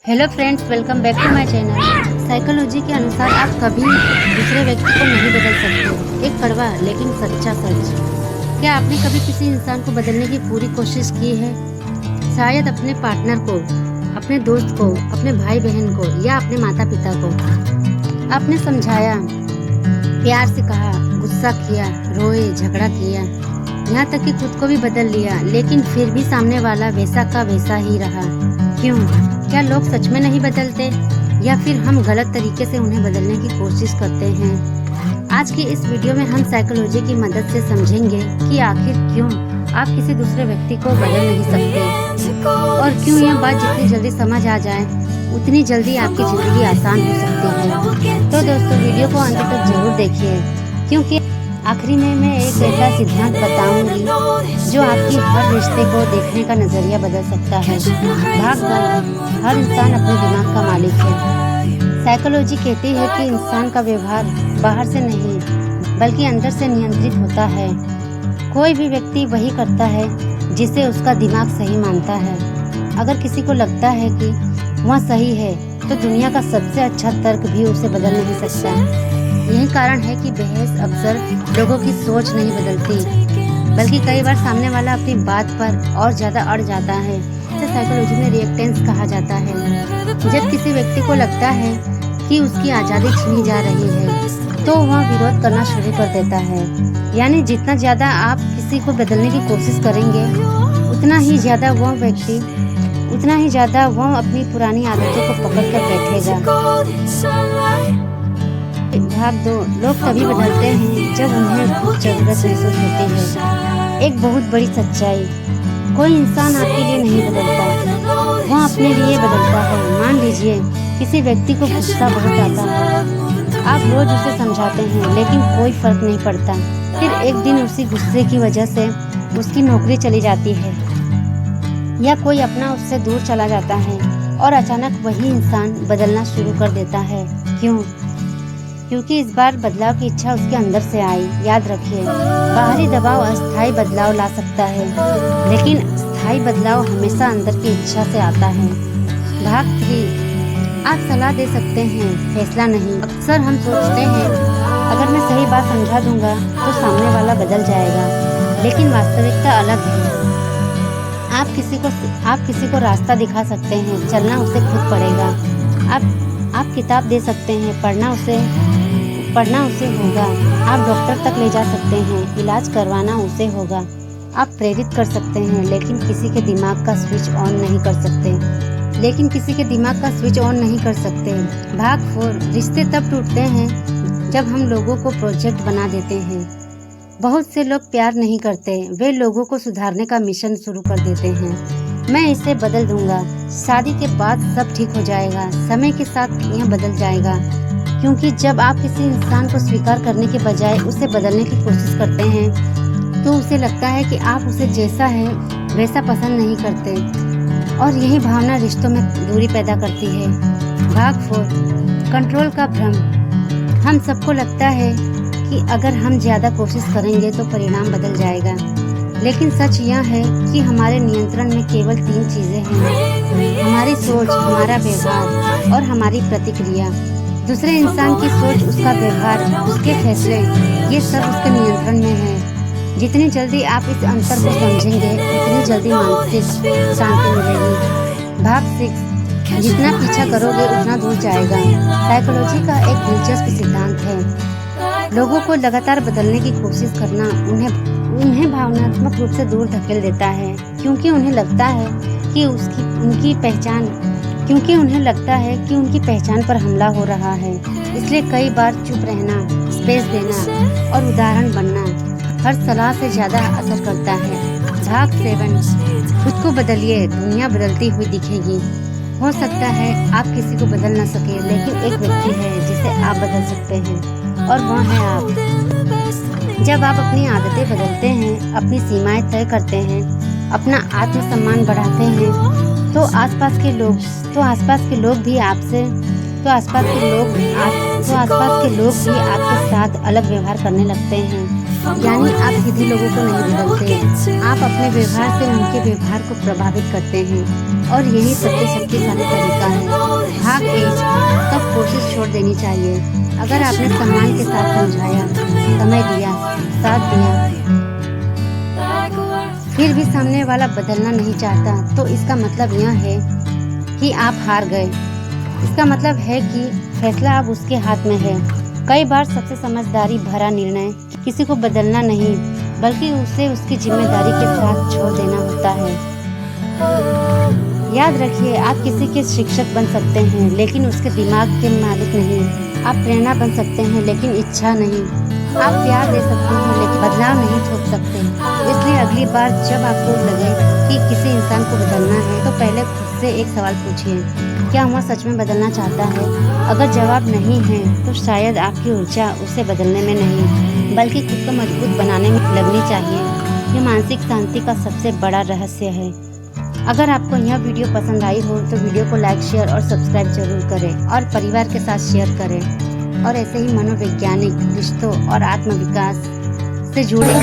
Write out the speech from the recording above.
Hello friends, welcome back to my channel. Psychology के अनुसार आप कभी दूसरे व्यक्ति को नहीं बदल सकते। एक कड़वा लेकिन सच्चा सच। क्या आपने कभी किसी इंसान को बदलने की पूरी कोशिश की है? शायद अपने पार्टनर को, अपने दोस्त को, अपने भाई बहन को या अपने माता पिता को। आपने समझाया, प्यार से कहा, गुस्सा किया, रोए, झगड़ा किया, यहाँ तक कि खुद को भी बदल लिया, लेकिन फिर भी सामने वाला वैसा का वैसा ही रहा। क्यों? क्या लोग सच में नहीं बदलते या फिर हम गलत तरीके से उन्हें बदलने की कोशिश करते हैं? आज की इस वीडियो में हम साइकोलॉजी की मदद से समझेंगे कि आखिर क्यों आप किसी दूसरे व्यक्ति को बदल नहीं सकते और क्यों यह बात जितनी जल्दी समझ आ जाए उतनी जल्दी आपकी जिंदगी आसान हो सकती है। तो दोस्तों, वीडियो को अंत तक जरूर देखिए, क्योंकि आखिरी में मैं एक ऐसा सिद्धांत बताऊंगी जो आपकी हर रिश्ते को देखने का नजरिया बदल सकता है। भाग दौड़, हर इंसान अपने दिमाग का मालिक है। साइकोलॉजी कहती है कि इंसान का व्यवहार बाहर से नहीं बल्कि अंदर से नियंत्रित होता है। कोई भी व्यक्ति वही करता है जिसे उसका दिमाग सही मानता है। अगर किसी को लगता है कि वह सही है तो दुनिया का सबसे अच्छा तर्क भी उसे बदल नहीं सकता। यही कारण है कि बहस अक्सर लोगों की सोच नहीं बदलती, बल्कि कई बार सामने वाला अपनी बात पर और ज्यादा अड़ जाता है। इसे साइकोलॉजी में रिएक्टेंस कहा जाता है। जब किसी व्यक्ति को लगता है कि उसकी आज़ादी छीनी जा रही है तो वह विरोध करना शुरू कर देता है। यानी जितना ज्यादा आप किसी को बदलने की कोशिश करेंगे उतना ही ज्यादा वह अपनी पुरानी आदतों को पकड़ कर बैठेगा। भाग दो, लोग तभी बदलते हैं जब उन्हें जरूरत महसूस होती है। एक बहुत बड़ी सच्चाई, कोई इंसान आपके लिए नहीं बदलता, वह अपने लिए बदलता है। मान लीजिए किसी व्यक्ति को गुस्सा बहुत आता है, आप रोज उसे समझाते हैं लेकिन कोई फर्क नहीं पड़ता। फिर एक दिन उसी गुस्से की वजह से उसकी नौकरी चली जाती है या कोई अपना उससे दूर चला जाता है और अचानक वही इंसान बदलना शुरू कर देता है। क्यों? क्योंकि इस बार बदलाव की इच्छा उसके अंदर से आई। याद रखिए, बाहरी दबाव अस्थायी बदलाव ला सकता है, लेकिन स्थायी बदलाव हमेशा अंदर की इच्छा से आता है। भाग 3, आप सलाह दे सकते हैं, फैसला नहीं। अक्सर हम सोचते हैं अगर मैं सही बात समझा दूंगा तो सामने वाला बदल जाएगा, लेकिन वास्तविकता अलग है। आप किसी को रास्ता दिखा सकते हैं, चलना उसे खुद पड़ेगा। आप किताब दे सकते हैं, पढ़ना उसे होगा। आप डॉक्टर तक ले जा सकते हैं, इलाज करवाना उसे होगा। आप प्रेरित कर सकते हैं, लेकिन किसी के दिमाग का स्विच ऑन नहीं कर सकते। भाग 4, रिश्ते तब टूटते हैं जब हम लोगों को प्रोजेक्ट बना देते हैं। बहुत से लोग प्यार नहीं करते, वे लोगों को सुधारने का मिशन शुरू कर देते हैं। मैं इसे बदल दूंगा, शादी के बाद सब ठीक हो जाएगा। समय के साथ यह बदल जाएगा, क्योंकि जब आप किसी इंसान को स्वीकार करने के बजाय उसे बदलने की कोशिश करते हैं तो उसे लगता है कि आप उसे जैसा है वैसा पसंद नहीं करते, और यही भावना रिश्तों में दूरी पैदा करती है। भाग 4, कंट्रोल का भ्रम। हम सबको लगता है कि अगर हम ज्यादा कोशिश करेंगे तो परिणाम बदल जाएगा, लेकिन सच यह है कि हमारे नियंत्रण में केवल 3 चीजें हैं: हमारी सोच, हमारा व्यवहार और हमारी प्रतिक्रिया। दूसरे इंसान की सोच, उसका व्यवहार, उसके फैसले, ये सब उसके नियंत्रण में है। जितनी जल्दी आप इस अंतर को समझेंगे उतनी जल्दी मानसिक शांति मिलेगी। भाग 6, जितना पीछा करोगे उतना दूर जाएगा। साइकोलॉजी का एक दिलचस्प सिद्धांत है, लोगों को लगातार बदलने की कोशिश करना उन्हें भावनात्मक रूप से दूर धकेल देता है, क्योंकि उन्हें लगता है कि उनकी पहचान पर हमला हो रहा है। इसलिए कई बार चुप रहना, स्पेस देना और उदाहरण बनना हर सलाह से ज्यादा असर करता है। भाग 7, खुद को बदलिए, दुनिया बदलती हुई दिखेगी। हो सकता है आप किसी को बदल न सके, लेकिन एक व्यक्ति है जिसे आप बदल सकते हैं, और वह है आप। जब आप अपनी आदतें बदलते हैं, अपनी सीमाएं तय करते हैं, अपना आत्मसम्मान बढ़ाते हैं, तो आसपास के लोग भी आपके साथ अलग व्यवहार करने लगते हैं। यानी आप सीधे लोगों को नहीं बदलते, आप अपने व्यवहार से उनके व्यवहार को प्रभावित करते हैं, और यही सबसे शक्तिशाली तरीका है। छोड़ देनी चाहिए। अगर आपने सम्मान के साथ समझाया, समय दिया, साथ दिया, फिर भी सामने वाला बदलना नहीं चाहता, तो इसका मतलब यह है कि आप हार गए। इसका मतलब है कि फैसला अब उसके हाथ में है। कई बार सबसे समझदारी भरा निर्णय किसी को बदलना नहीं, बल्कि उसे उसकी जिम्मेदारी के साथ छोड़ देना होता है। याद रखिए, आप किसी के शिक्षक बन सकते हैं, लेकिन उसके दिमाग के मालिक नहीं। आप प्रेरणा बन सकते हैं, लेकिन इच्छा नहीं। आप प्यार दे सकते हैं, लेकिन बदलाव नहीं थोप सकते। इसलिए अगली बार जब आपको लगे कि किसी इंसान को बदलना है, तो पहले खुद से एक सवाल पूछिए, क्या वह सच में बदलना चाहता है? अगर जवाब नहीं है, तो शायद आपकी ऊर्जा उसे बदलने में नहीं, बल्कि खुद को मजबूत बनाने में लगनी चाहिए। यह मानसिक शांति का सबसे बड़ा रहस्य है। अगर आपको यह वीडियो पसंद आई हो, तो वीडियो को लाइक, शेयर और सब्सक्राइब जरूर करें और परिवार के साथ शेयर करें। और ऐसे ही मनोवैज्ञानिक, रिश्तों और आत्मविकास से जुड़े